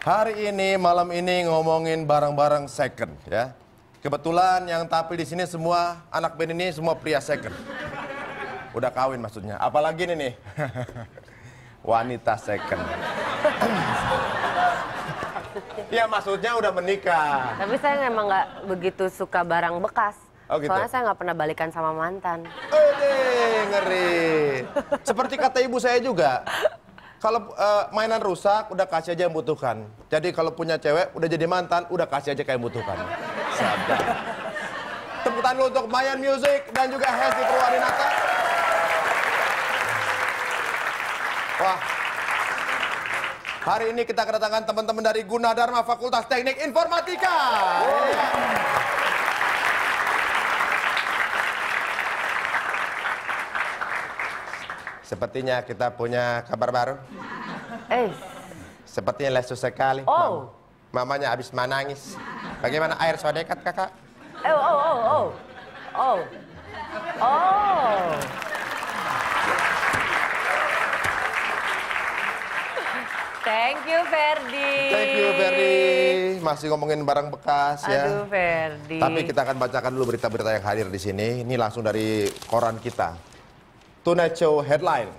Hari ini, malam ini ngomongin barang-barang second ya. Kebetulan yang tampil di sini semua anak band ini semua pria second. Udah kawin maksudnya. Apalagi ini nih. Wanita second. Ya maksudnya udah menikah. Tapi saya emang nggak begitu suka barang bekas. Oh, gitu? Soalnya saya nggak pernah balikan sama mantan. Ngeri. Seperti kata ibu saya juga. Kalau mainan rusak, udah kasih aja yang butuhkan. Jadi kalau punya cewek, udah jadi mantan, udah kasih aja kayak yang butuhkan. Sadar. Tepuk tangan dulu untuk Mayan Music dan juga Hesti Purwadinata. Wah. Hari ini kita kedatangan teman-teman dari Gunadarma Fakultas Teknik Informatika. Sepertinya kita punya kabar baru. Sepertinya lesu sekali. Oh. Mamanya habis menangis. Bagaimana air sodekat kakak? Oh. Thank you, Ferdi. Thank you, Ferdi. Masih ngomongin barang bekas ya. Aduh, Ferdi. Tapi kita akan bacakan dulu berita-berita yang hadir di sini. Ini langsung dari koran kita. Tonight Show headline.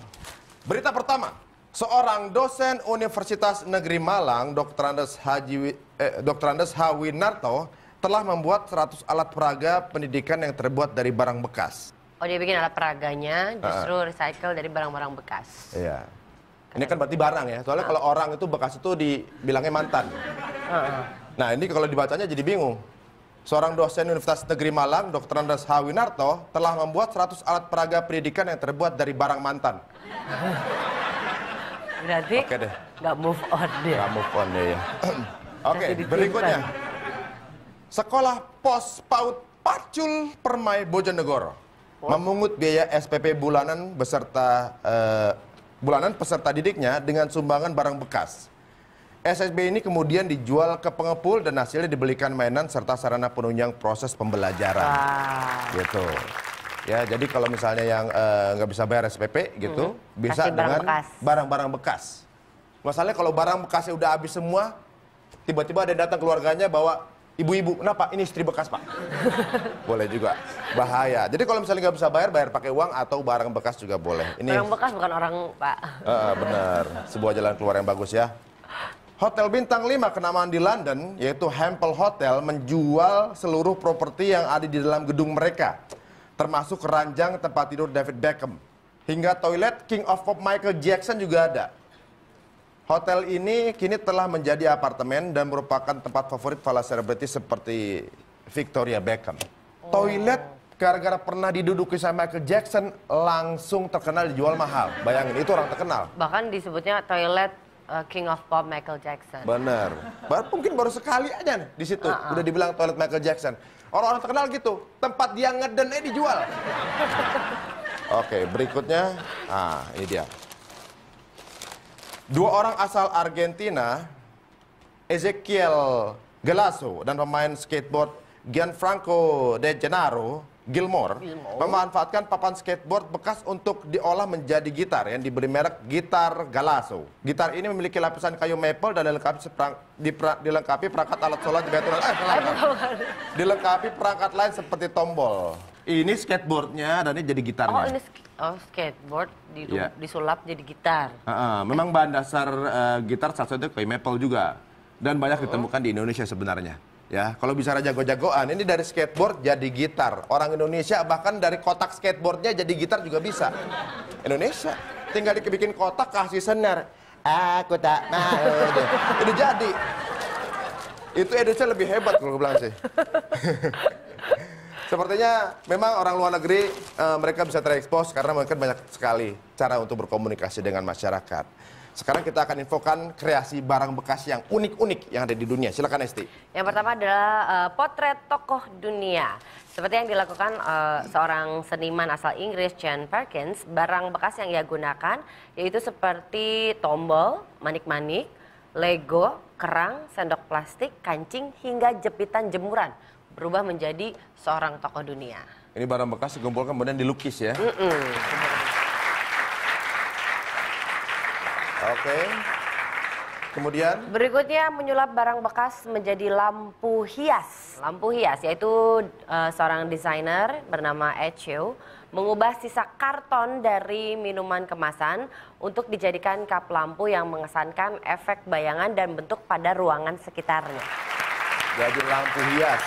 Berita pertama, seorang dosen Universitas Negeri Malang, Dr. Andes H. Winarto, telah membuat 100 alat peraga pendidikan yang terbuat dari barang bekas. Oh, dia bikin alat peraganya justru recycle dari barang-barang bekas. Iya. Ini kan berarti barang ya. Soalnya kalau orang itu bekas itu dibilangnya mantan. Nah, ini kalau dibacanya jadi bingung. Seorang dosen Universitas Negeri Malang, Dr. Andes H. Winarto, telah membuat 100 alat peraga pendidikan yang terbuat dari barang mantan. Berarti nggak move on dia. Nggak move on dia ya. Oke, berikutnya. Sekolah Pos PAUD Pacul Permai Bojonegoro memungut biaya SPP bulanan peserta didiknya dengan sumbangan barang bekas. SSB ini kemudian dijual ke pengepul dan hasilnya dibelikan mainan serta sarana penunjang proses pembelajaran. Gitu. Ya, jadi kalau misalnya yang nggak bisa bayar SPP gitu, bisa dengan barang-barang bekas. Masalahnya kalau barang bekasnya udah habis semua, tiba-tiba ada yang datang keluarganya bawa ibu-ibu, kenapa? Ini istri bekas, Pak. Boleh juga. Bahaya. Jadi kalau misalnya nggak bisa bayar pakai uang atau barang bekas juga boleh. Ini barang bekas bukan orang, Pak. Benar. Sebuah jalan keluar yang bagus ya. Hotel Bintang 5 kenamaan di London, yaitu Hempel Hotel, menjual seluruh properti yang ada di dalam gedung mereka. Termasuk ranjang tempat tidur David Beckham. Hingga toilet King of Pop Michael Jackson juga ada. Hotel ini kini telah menjadi apartemen dan merupakan tempat favorit para selebriti seperti Victoria Beckham. Toilet gara-gara pernah diduduki sama Michael Jackson langsung terkenal dijual mahal. Bayangin, itu orang terkenal. Bahkan disebutnya toilet King of Pop Michael Jackson. Bener. Mungkin baru sekali aja nih di situ udah dibilang toilet Michael Jackson. Orang-orang terkenal gitu, tempat dia ngeden dijual. Oke, berikutnya, ini dia. 2 orang asal Argentina, Ezequiel Galasso dan pemain skateboard Gianfranco De Gennaro Gilmore memanfaatkan papan skateboard bekas untuk diolah menjadi gitar yang diberi merek Gitar Galasso. Gitar ini memiliki lapisan kayu maple dan dilengkapi perangkat alat sholat dilengkapi perangkat lain seperti tombol. Ini skateboardnya dan ini jadi gitarnya. Oh, ini skateboard disulap jadi gitar. Memang bahan dasar gitar salah satunya kayu maple juga dan banyak ditemukan di Indonesia sebenarnya. Ya, kalau bicara jago-jagoan, ini dari skateboard jadi gitar. Orang Indonesia bahkan dari kotak skateboardnya jadi gitar juga bisa. Indonesia, tinggal dibikin kotak kasih senar. Aku tak mau. Itu jadi. Itu Indonesia lebih hebat kalau gue bilang sih. Sepertinya memang orang luar negeri mereka bisa terekspos karena mereka banyak sekali cara untuk berkomunikasi dengan masyarakat. Sekarang kita akan infokan kreasi barang bekas yang unik-unik yang ada di dunia. Silakan Esti. Yang pertama adalah potret tokoh dunia. Seperti yang dilakukan seorang seniman asal Inggris, Jane Perkins, barang bekas yang ia gunakan yaitu seperti tombol, manik-manik, Lego, kerang, sendok plastik, kancing, hingga jepitan jemuran. Berubah menjadi seorang tokoh dunia. Ini barang bekas dikumpulkan kemudian dilukis ya. Oke. Kemudian Berikutnya menyulap barang bekas menjadi lampu hias. Lampu hias yaitu seorang desainer bernama Ed Shew mengubah sisa karton dari minuman kemasan untuk dijadikan kap lampu yang mengesankan efek bayangan dan bentuk pada ruangan sekitarnya. jadi lampu hias.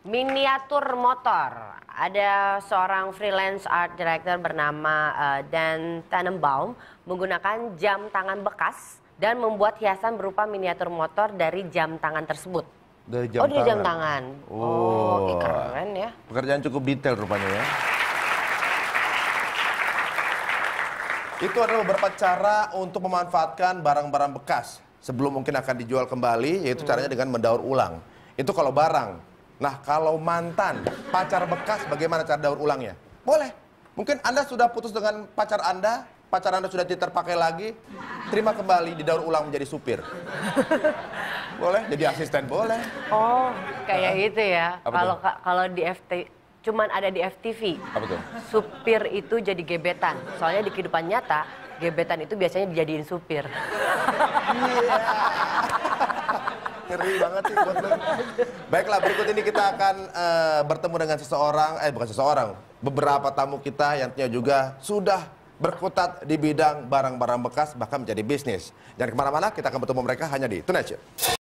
Miniatur motor. Ada seorang freelance art director bernama Dan Tannenbaum menggunakan jam tangan bekas dan membuat hiasan berupa miniatur motor dari jam tangan tersebut. Dari jam dari jam tangan. Oh, Keren ya. pekerjaan cukup detail rupanya ya. Itu adalah beberapa cara untuk memanfaatkan barang-barang bekas sebelum mungkin akan dijual kembali, yaitu caranya dengan mendaur ulang. Itu kalau barang. Nah, kalau mantan, pacar bekas, bagaimana cara daur ulangnya? Boleh. Mungkin Anda sudah putus dengan pacar Anda sudah tidak terpakai lagi, terima kembali, didaur ulang menjadi supir. Boleh, jadi asisten boleh. Oh, kayak gitu ya. Apa Kalau tuh? kalau di cuman ada di FTV. Apa tuh? Supir itu jadi gebetan. Soalnya di kehidupan nyata, gebetan itu biasanya dijadiin supir. Ngeri banget sih buat lo. Baiklah, berikut ini kita akan bertemu dengan beberapa tamu kita yang tentunya juga sudah berkutat di bidang barang-barang bekas bahkan menjadi bisnis. Jangan kemana-mana, kita akan bertemu mereka hanya di Tonight Show.